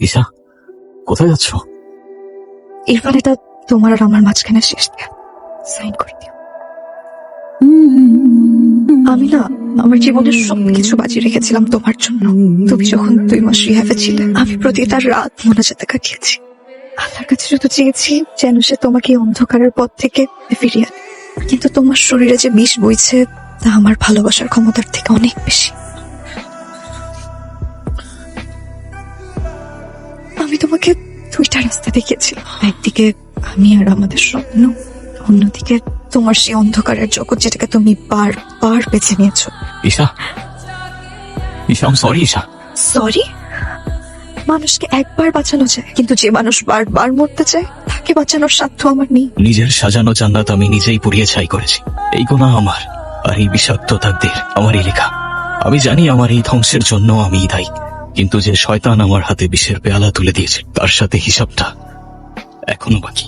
ঈশা, কোথায় যাচ্ছ? ইরফান, এটা তোমার আর আমার মাঝখানে শেষ দেয়া, সাইন করে দিও। আমি না আমার জীবনের সবকিছু বাজি রেখেছিলাম তোমার জন্য। তুমি যখন 2 মাস রিহ্যাবে ছিলে, আমি প্রতিটা রাত মোনাজাতে কাটিয়েছি। আল্লাহর কাছে শুধু চেয়েছি যেন সে তোমাকে এই অন্ধকারের পথ থেকে ফিরিয়ে আনে। কিন্তু তোমার শরীরে যে বিষ বইছে তা আমার ভালোবাসার ক্ষমতার থেকে অনেক বেশি। আমি তোমাকে 2টা রাস্তা দেখিয়েছিলাম, একদিকে আমি আর আমাদের স্বপ্ন, অন্যদিকে তোমার সেই অন্ধকারের জগৎ যেটাকে তুমি বারবার বেছে নিয়েছো। ঈশা, ঈশা, সরি ঈশা। সরি? মানুষকে একবার বাঁচানো যায়, কিন্তু যে মানুষ বারবার মরতে চায় তাকে বাঁচানোর সাধ্য আমার নেই। নিজের সাজানো জান্নাত আমি নিজেই পুড়িয়ে ছাই করেছি। এই গুনাহ আমার, আর এই বিষাক্ত তাকদীর আমারই লেখা। আমি জানি আমার এই ধ্বংসের জন্য আমিই দায়ী, কিন্তু যে শয়তান আমার হাতে বিষের পেয়ালা তুলে দিয়েছে তার সাথে হিসাবটা এখনো বাকি।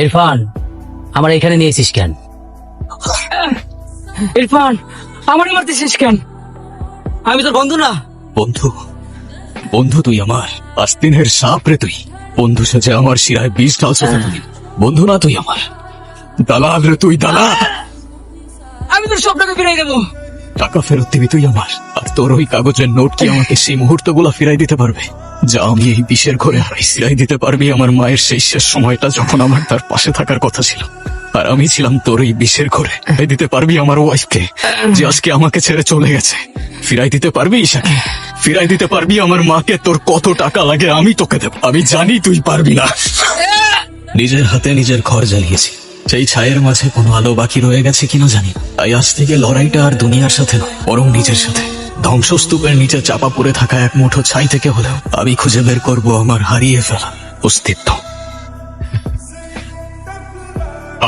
ইরফান, আমার এখানে নিয়েছিস কেন? ইরফান, আমার মারতেছিস কেন? আমি তোর বন্ধু না। বন্ধু? বন্ধু তুই আমার? আস্তিনের সাপ রে তুই। বন্ধু সেজে আমার শিরায় বিষ ঢালছো তুই। বন্ধু না তুই আমার, দালাল রে তুই, দালাল। আমি তোর সব টাকা ফিরাই দেবো। টাকা ফেরত দিবি তুই আমার, আর তোর ওই কাগজের নোট কি আমাকে সেই মুহূর্তগুলো ফিরাই দিতে পারবে যা আমি এই বিষের ঘরে হারাই? ফিরাই দিতে পারবি আমার মায়ের সেই শেষ সময়টা যখন আমার তার পাশে থাকার কথা ছিল, আর আমি ছিলাম তোর এই বিষের ঘরে? ফিরাই দিতে পারবি আমার ওয়াইফকে যে আজকে আমাকে ছেড়ে চলে গেছে? ফিরাই দিতে পারবি ঈশাকে? ফিরাই দিতে পারবি আমার মাকে? তোর কত টাকা লাগে আমি তোকে দেব। আমি জানি তুই পারবি না। নিজের হাতে নিজের ঘর জ্বালিয়েছি, সেই ছায়ের মাঝে কোনো আলো বাকি রয়ে গেছে কিনা জানি না। তাই আজ থেকে লড়াইটা আর দুনিয়ার সাথে নয়, বরং নিজের সাথে। ধ্বংসস্তূপের নিচে চাপা পড়ে থাকা এক মুঠো ছাই থেকে হলেও আমি খুঁজে বের করব আমার হারিয়ে ফেলা অস্তিত্ব।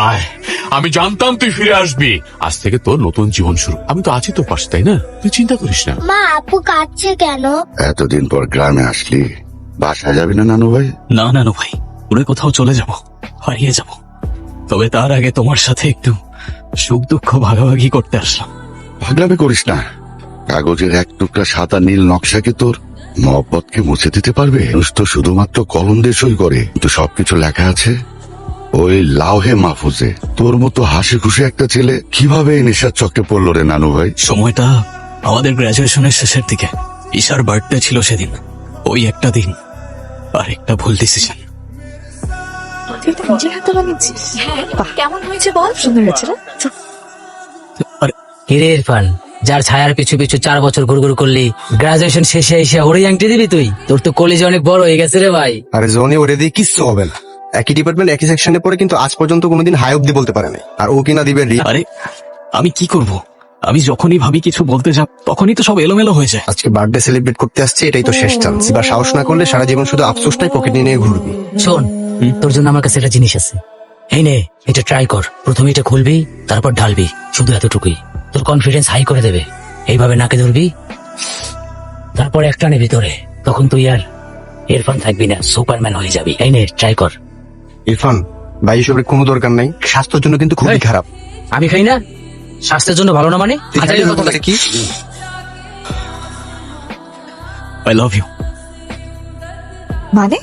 আয়, আমি জানতাম তুই ফিরে আসবি। আজ থেকে তোর নতুন জীবন শুরু। আমি তো আছি তোর পাশে, তাই না? তুই চিন্তা করিস না। মা, আপু কাঁদছে কেন? এতদিন পর গ্রামে আসলি, বাসায় যাবি না নানু ভাই? না নানু ভাই, উড়ে কোথাও চলে যাব, হারিয়ে যাব। তবে তার আগে তোমার সাথে একটু সুখ দুঃখ ভাগাভাগি করতে আসলাম। পাগলামি করিস না। কাগজের এক টুকরা সাদা নীল নকশাকে তোর মহব্বতকে মুছে দিতে পারবে? মানুষ তো শুধুমাত্র কলম দিয়ে সই করে, কিন্তু সবকিছু লেখা আছে ওই লাউহে মাহফুজে। তোর মতো হাসি খুশি একটা ছেলে কিভাবে এই নেশার চক্রে পড়লো রে নানু ভাই? সময়টা আমাদের গ্রাজুয়েশনের শেষের দিকে। ঈশার বার্থডে ছিল সেদিন। ওই একটা দিন আর একটা ভুল ডিসিশন। তুই তো নিজের হাতে বানিয়েছিস? হ্যাঁ। কেমন হয়েছে বল? সুন্দর হয়েছে না? আরে কিরে ইরফান, যার ছায়ার পিছু পিছু 4 বছর ঘুরঘুর করলি, গ্রাজুয়েশন শেষে এসে ওরই আংটি দিবি তুই? তোর তো কলেজ অনেক বড় হয়ে গেছে রে ভাই। আরে জনি, ওরে দিয়ে কিচ্ছু হবে না। একই ডিপার্টমেন্ট, একই সেকশনে পড়ে, কিন্তু আজ পর্যন্ত কোনোদিন হাই অব্দি বলতে পারে না। আর ও কিনা দিবে আরে আমি কি করব? আমি যখনই ভাবি কিছু বলতে যাব তখনই তো সব এলোমেলো হয়ে যায়। আজকে বার্থডে সেলিব্রেট করতে আসছে, এটাই তো শেষ চান্স। এবার সাহস না করলে সারা জীবন শুধু আফসোসটাই পকেটে নিয়ে ঘুরবি। শোন, তোর জন্য আমার কাছে একটা জিনিস আছে। এই নে, এটা ট্রাই কর। প্রথমে এটা খুলবি, তারপর ঢালবি। শুধু এতটুকুই, তোর কনফিডেন্স হাই করে দেবে। এইভাবে নাকে ধরবি, তারপর একটা নে ভিতরে। তখন তুই আর ইরফান থাকবি না, সুপারম্যান হয়ে যাবি। এই নে, ট্রাই কর। ইরফান ভাই, এসবের কোনো দরকার নাই। স্বাস্থ্যের জন্য কিন্তু খুবই এই, খারাপ। আমি খাই না? স্বাস্থ্যের জন্য ভালো না মানে? তুই খাইলে আজাইরা হতো কথা নাকি? কি আই লাভ ইউ। মানে?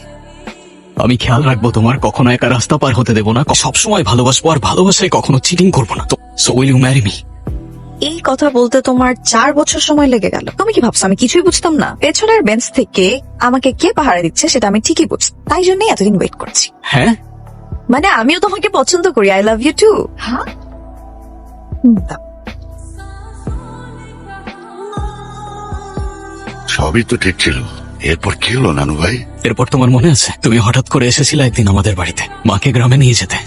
আমি খেয়াল রাখবো তোমার, কখনো একা রাস্তা পার হতে দেবো না, সবসময় ভালোবাসবো, আর ভালোবাসায় কখনো চিটিং করবো না। So will you marry me? এই কথা বলতে তোমার 4 বছর সময় লেগে গেল। তুমি কি ভাবছো আমি কিছুই বুঝতাম না? পেছনের বেঞ্চ থেকে আমাকে কে পাহারা দিচ্ছে সেটা আমি ঠিকই বুঝছি, তাই জন্যই এতদিন ওয়েট করছি। হ্যাঁ, মানে আমিও তোমাকে পছন্দ করি। I love you too. হ্যাঁ, সবই তো ঠিক ছিল, এরপর কি হলো নানু ভাই? এরপর তোমার মনে আছে তুমি হঠাৎ করে এসেছিলে একদিন আমাদের বাড়িতে মাকে গ্রামে নিয়ে যেতে।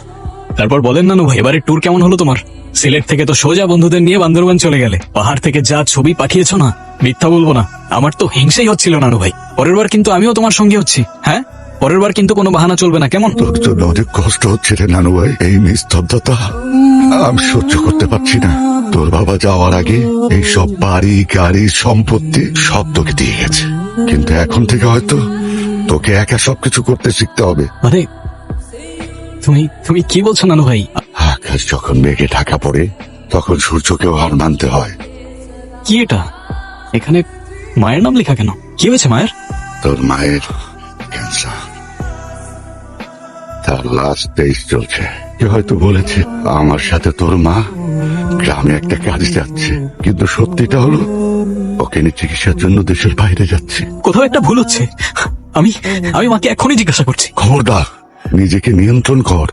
তারপর বলেন নানু ভাই, এবারে ট্যুর কেমন হলো তোমার? সিলেট থেকে তো সোজা বন্ধুদের নিয়ে বান্দরবান চলে গেলে। পাহাড় থেকে যা ছবি পাঠিয়েছো না, মিথ্যা বলবো না, আমার তো হিংসেই হচ্ছিল নানু ভাই। পরের বার কিন্তু আমিও তোমার সঙ্গে হচ্ছি। হ্যাঁ, পরের বার কিন্তু কোনো বাহানা চলবে না, কেমন? তোর জন্য অনেক কষ্ট হচ্ছে রে নানু ভাই। এই নিস্তব্ধতা আমি সহ্য করতে পারছি না। তোর বাবা যাওয়ার আগে এই সব বাড়ি গাড়ি সম্পত্তি সব তোকে দিয়ে গেছে, কিন্তু এখন থেকে হয়তো তোকে একা সবকিছু করতে শিখতে হবে। আরে তুমি তুমি কি বলছো নানু ভাই? আকাশ যখন মেঘে ঢাকা পড়ে তখন সূর্যকেও হার মানতে হয়। কি এটা? এখানে মায়ের নাম লেখা কেন? কি হয়েছে মায়ের? তোর মায়ের ক্যান্সার, তার লাস্ট স্টেজ চলছে। কেউ হয়তো বলেছে আমার সাথে তোর মা গ্রামে একটা কাজে যাচ্ছে, কিন্তু সত্যিটা হলো ওকে নিয়ে চিকিৎসার জন্য দেশের বাইরে যাচ্ছে। কোথাও একটা ভুল হচ্ছে। আমি আমি মাকে এখনই জিজ্ঞাসা করছি। খবরদার, নিজেকে নিয়ন্ত্রণ কর।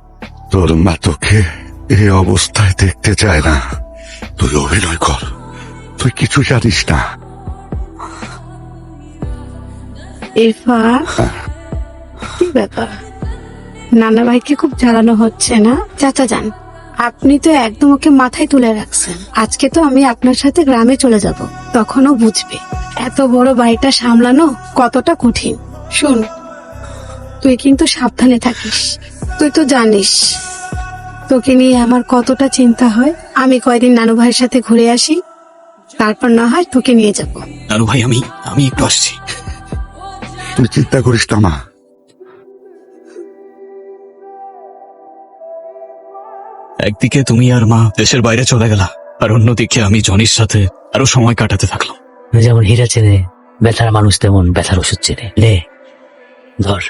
তোর মা তোকে এই অবস্থায় দেখতে চায় না। তুই অভিনয় কর, তুই কিছু জানিস না। ইরফান, কি ব্যাপার? নানা ভাইকে খুব জ্বালানো হচ্ছে না? চাচা যান, আপনি তো একদম ওকে মাথায় তুলে রাখছেন। আজকে তো আমি আপনার সাথে গ্রামে চলে যাব, তখনও বুঝবে এত বড় বাড়িটা সামলানো কতটা কঠিন। শোন, তুই কিন্তু সাবধানে থাকিস। তুই তো জানিস তোকে নিয়ে আমার কতটা চিন্তা হয়। আমি কয়দিন নানু ভাইয়ের সাথে ঘুরে আসি, তারপর না হয় তোকে নিয়ে যাব। নানু ভাই, আমি একটু আসছি। তুই চিন্তা করিস না মা। একদিকে তুমি আর মা দেশের বাইরে চলে গেলা, আর অন্যদিকে আমি জনির সাথে আরো সময় কাটাতে থাকলাম। যেমন হীরা চেনে ব্যথার মানুষ, তেমন ব্যথার ওষুধ চেনে। লে, ধর।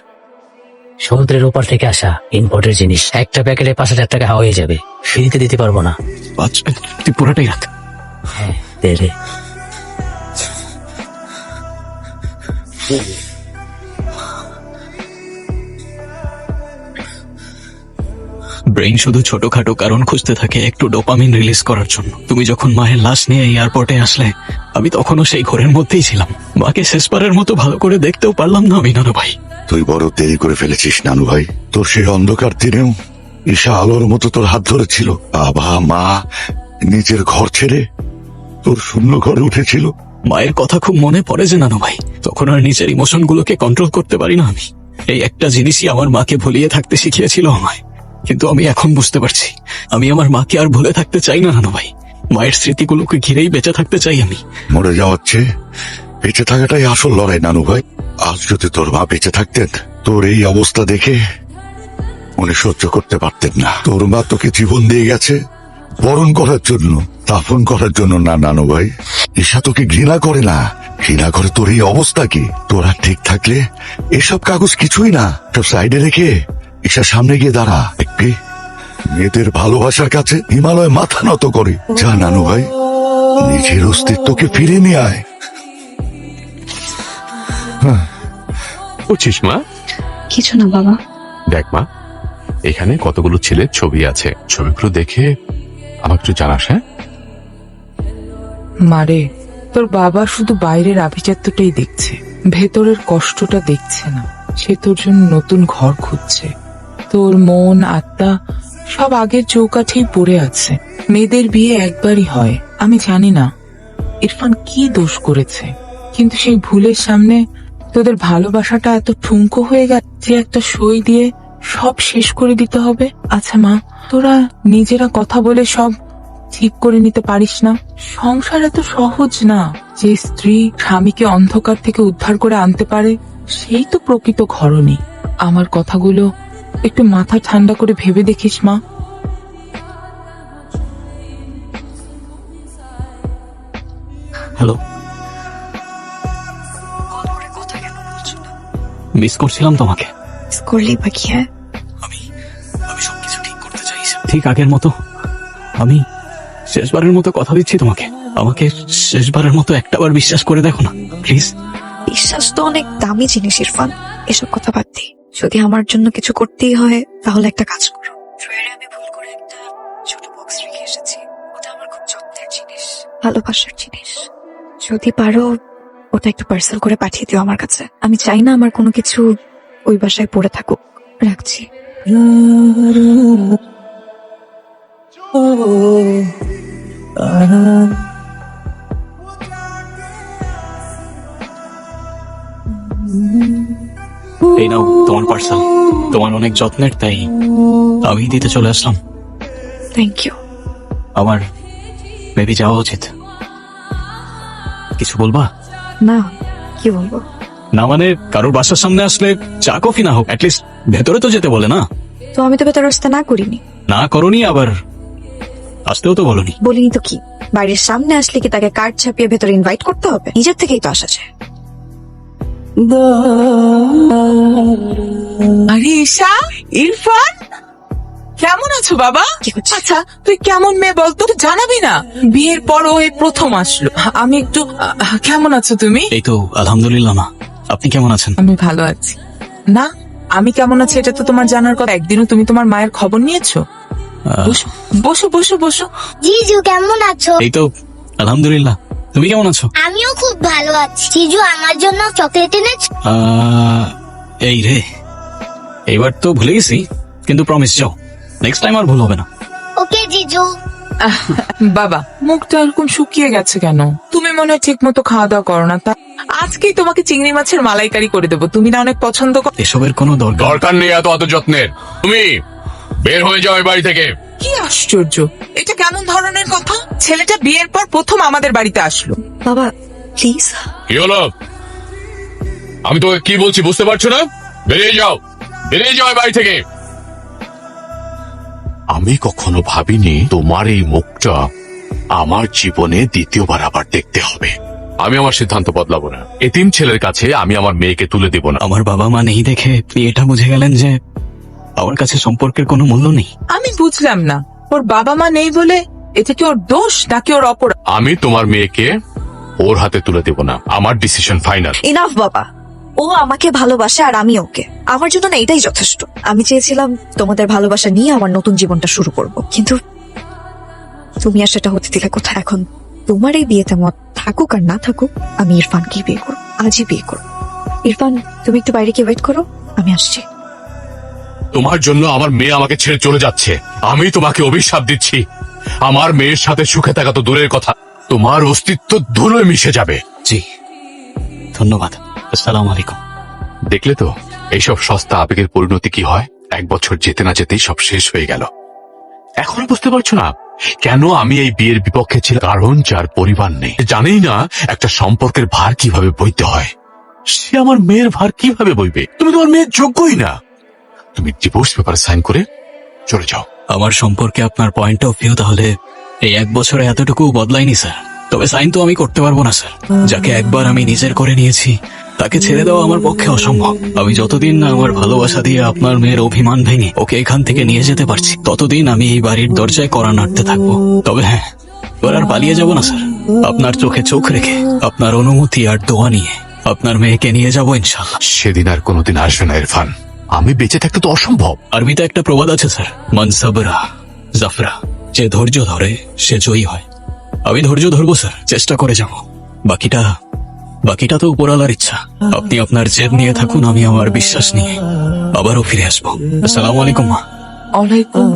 সমুদ্রের ওপার থেকে আসা ইম্পোর্টের জিনিস, একটা প্যাকেটে 5,000 টাকা হয়ে যাবে। ফ্রিতে দিতে পারবো না। আচ্ছা, তুই পুরোটাই রাখ। হ্যাঁ, দে রে। ব্রেইন শুধু ছোটখাটো কারণ খুঁজতে থাকে একটু ডোপামিন রিলিজ করার জন্য। তুমি যখন মায়ের লাশ নিয়ে এয়ারপোর্টে আসলে, আমি তখনও সেই ঘোরের মধ্যেই ছিলাম। মাকে শেষবারের মতো ভালো করে দেখতেও পারলাম না আমি, নানু ভাই। তুই বড় দেরি করে ফেলেছিস নানু ভাই। তোর সেই অন্ধকার দিনেও ঈশা আলোর মতো তোর হাত ধরেছিল। বাবা মা নিজের ঘর ছেড়ে তোর শূন্য ঘরে উঠেছিল। মায়ের কথা খুব মনে পড়ে যে নানু ভাই, তখন আর নিজের ইমোশন গুলোকে কন্ট্রোল করতে পারি না আমি। এই একটা জিনিসই আমার মাকে ভুলিয়ে থাকতে শিখিয়েছিল আমায়। কিন্তু আমি এখন বুঝতে পারছি, আমি আমার মাকে আর ভুলে থাকতে চাই না নানু ভাই। মায়ের স্মৃতিগুলোকে ঘিরেই বেঁচে থাকতে চাই আমি। মরে যাওয়ার চেয়ে বেঁচে থাকাটাই আসল লড়াই নানু ভাই। আজ যদি তোর মা বেঁচে থাকতেন, তোর এই অবস্থা দেখে উনি সহ্য করতে পারতেন না। তোর মা তোকে জীবন দিয়ে গেছে বরণ করার জন্য, দাফন করার জন্য না নানু ভাই। ঈশা তোকে ঘৃণা করে না, ঘৃণা করে তোর এই অবস্থা কি। তোরা ঠিক থাকলে এসব কাগজ কিছুই না। সব সাইডে রেখে ঈশার সামনে গিয়ে দাঁড়া, দেখবি মেয়েদের ভালোবাসার কাছে হিমালয় মাথা নত করে। যা নানু ভাই, নিজের অস্তিত্বকে ফিরে নিয়ে আয়। বুঝছিস মা? কিছু না বাবা। দেখ মা, এখানে কতগুলো ছেলের ছবি আছে। ছবিগুলো দেখে আমাকে একটু জানাস। হ্যাঁ মারে, তোর বাবা শুধু বাইরের আভিজাত্যটাই দেখছে, ভেতরের কষ্টটা দেখছে না। সে তোর জন্য নতুন ঘর খুঁজছে। তোর মন আত্মা সব আগের চৌকাঠেই পড়ে আছে। মেয়েদের বিয়ে একবারই হয়। আমি জানি না ইরফান কি দোষ করেছে, কিন্তু সেই ভুলের সামনে তোদের ভালোবাসাটা এত ঠুনকো হয়ে গেছে যে একটা সই দিয়ে সব শেষ করে দিতে হবে। আচ্ছা মা, তোরা নিজেরা কথা বলে সব ঠিক করে নিতে পারিস না? সংসার এত সহজ না। যে স্ত্রী স্বামীকে অন্ধকার থেকে উদ্ধার করে আনতে পারে, সেই তো প্রকৃত ঘরণী। আমার কথাগুলো একটু মাথা ঠান্ডা করে ভেবে দেখিস মা। হ্যালো, মিস করছিলাম তোমাকে। করলেই বা কি হয়? আমি আমি সবকিছু ঠিক করতে চাই, ঠিক আগের মতো। আমি শেষবারের মতো কথা দিচ্ছি তোমাকে, আমাকে শেষবারের মতো একটাবার বিশ্বাস করে দেখো না প্লিজ। বিশ্বাস তো অনেক দামি জিনিস ইরফান। এসব কথা বাদ দিই। যদি আমার জন্য কিছু করতেই হয়, তাহলে একটা কাজ করো। ড্রয়ারে আমি ভুল করে একটা ছোট বক্স রেখে এসেছি। ওটা আমার খুব যত্নের জিনিস, ভালোবাসার জিনিস। যদি পারো ওটা একটু পার্সেল করে পাঠিয়ে দিও আমার কাছে। আমি চাই না আমার কোনো কিছু ওই বাসায় পড়ে থাকুক। রাখছি। এই নাও তোমার পার্সেল, তোমার অনেক যত্নের, তাই আমি দিতে চলে আসলাম। Thank you. আমার মেবি যাওয়া উচিত। কিছু বলবা? না, কি বলবো? না মানে, কারোর বাসার সামনে আসলে চা কফি না হোক, অ্যাটলিস্ট ভেতরে তো যেতে বলে না। তো আমি তো ভেতর রাস্তা না করিনি। না করনি, আবার আসতেও তো বলনি। বলিনি তো কি? বাইরের সামনে আসলে কি তাকে কার্ড ছাপিয়ে ভেতরে ইনভাইট করতে হবে? নিজের থেকেই তো আসা যায়। আরে ঈশা, ইরফান, কেমন আছো বাবা? কি করছিস? আচ্ছা, তুই কেমন মেয়ে বলতো? তুই জানাবি না? বিয়ের পর ও এই প্রথম আসলো। আমি একটু কেমন আছো তুমি? এই তো আলহামদুলিল্লাহ মা, আপনি কেমন আছেন? আমি ভালো আছি। না, আমি কেমন আছি এটা তো তোমার জানার কথা। একদিনও তুমি তোমার মায়ের খবর নিয়েছো? বসো বসো বসো বসো। জিজু কেমন আছো? এই তো আলহামদুলিল্লাহ, তুমি কেমন আছো? আমিও খুব ভালো আছি। জিজু আমার জন্য চকলেট এনেছো? এই রে, এইবার তো ভুলে গেছি, কিন্তু প্রমিস যাও, নেক্সট টাইম আর ভুল হবে না। ওকে জিজু। বাবা, মুখটা এরকম শুকিয়ে গেছে কেন? তুমি মনে হয় ঠিক মতো খাওয়া দাওয়া করো না। তা আজকেই তোমাকে চিংড়ি মাছের মালাইকারি করে দেবো, তুমি না অনেক পছন্দ করো। এসবের কোনো দরকার দরকার নেই এত যত্নের। তুমি বের হয়ে যাও এই বাড়ি থেকে। কি আশ্চর্য, এটা কেমন ধরনের কথা? ছেলেটা বিয়ের পর প্রথম আমাদের বাড়িতে আসলো। বাবা প্লিজ। কি হলো? আমি তোকে কি বলছি বুঝতে পারছো না? বেরিয়ে যাও, বেরিয়ে যাও এই বাড়ি থেকে। আমি কখনো ভাবিনি তোমার এই মুখটা আমার জীবনে দ্বিতীয়বার আবার দেখতে হবে। আমি আমার সিদ্ধান্ত বদলাবো না। এতিম ছেলের কাছে আমি আমার মেয়েকে তুলে দেব না। আমার বাবা মা নেই দেখে আপনি এটা বুঝে গেলেন যে আমার কাছে সম্পর্কের কোনো মূল্য নেই। আমি বুঝলাম না, ওর বাবা মা নেই বলে এটা কি ওর দোষ নাকি ওর অপরাধ? আমি তোমার মেয়েকে ওর হাতে তুলে দেব না। আমার ডিসিশন ফাইনাল। ইনাফ বাবা, ও আমাকে ভালোবাসে আর আমি ওকে। আমার জন্য না এটাই যথেষ্ট। আমি চেয়েছিলাম তোমাদের ভালোবাসা নিয়ে আমার নতুন জীবনটা শুরু করব, কিন্তু তুমি আর সেটা হতে দিলে কোথায়? এখন তোমার এই বিয়েতে মত থাকুক আর না থাকুক, আমি ইরফানকেই বিয়ে করব, আজই বিয়ে করব। ইরফান, তুমি একটু বাইরে গিয়ে ওয়েট করো, আমি আসছি। তোমার জন্য আমার মেয়ে আমাকে ছেড়ে চলে যাচ্ছে। আমি তোমাকে অভিশাপ দিচ্ছি, আমার মেয়ের সাথে সুখে থাকা তো দূরের কথা, তোমার অস্তিত্ব ধুলোয় মিশে যাবে। জি ধন্যবাদ, আসসালামু আলাইকুম। দেখলে তো এইসব সস্তা আবেগের পরিণতি কি হয়? 1 বছর যেতে না যেতেই সব শেষ হয়ে গেল। এখনো বুঝতে পারছো না কেন আমি এই বিয়ের বিপক্ষে ছিলাম? কারণ যার পরিবার নেই, জানেই না একটা সম্পর্কের ভার কিভাবে বইতে হয়। সে আমার মেয়ের ভার কিভাবে বইবে? তুমি তোমার মেয়ের যোগ্যই না। তুমি ডিভোর্স পেপারে সাইন করে চলে যাও। আমার সম্পর্কে আপনার পয়েন্ট অফ ভিউ তাহলে এই 1 বছরে এতটুকু বদলায়নি স্যার। তবে সাইন তো আমি করতে পারবো না স্যার। যাকে একবার আমি নিজের করে নিয়েছি তাকে ছেড়ে দেওয়া আমার পক্ষে অসম্ভব। আমি যতদিন না আমার ভালোবাসা দিয়ে আপনার মেয়ের অভিমান ভেঙে ওকে এখান থেকে নিয়ে যেতে পারছি, ততদিন আমি এই বাড়ির দরজায় কড়া নাড়তে থাকবো। তবে হ্যাঁ, এবার আর পালিয়ে যাব না স্যার। আপনার চোখে চোখ রেখে, আপনার অনুমতি আর দোয়া নিয়ে আপনার মেয়েকে নিয়ে যাবো ইনশাল্লাহ। সেদিন আর কোনোদিন আসবে না ইরফান। আমি বেঁচে থাকতে তো অসম্ভব। আরবিতে একটা প্রবাদ আছে স্যার, মান সাবরা জাফরা, যে ধৈর্য ধরে সে জয়ী হয়। আমি ধৈর্য ধরবো স্যার, চেষ্টা করে যাব। বাকিটা তো উপরওয়ালার ইচ্ছা। আপনি আপনার জেদ নিয়ে থাকুন, আমি আমার বিশ্বাস নিয়ে আবারও ফিরে আসবো। আসসালামু আলাইকুম মা। ওয়ালাইকুম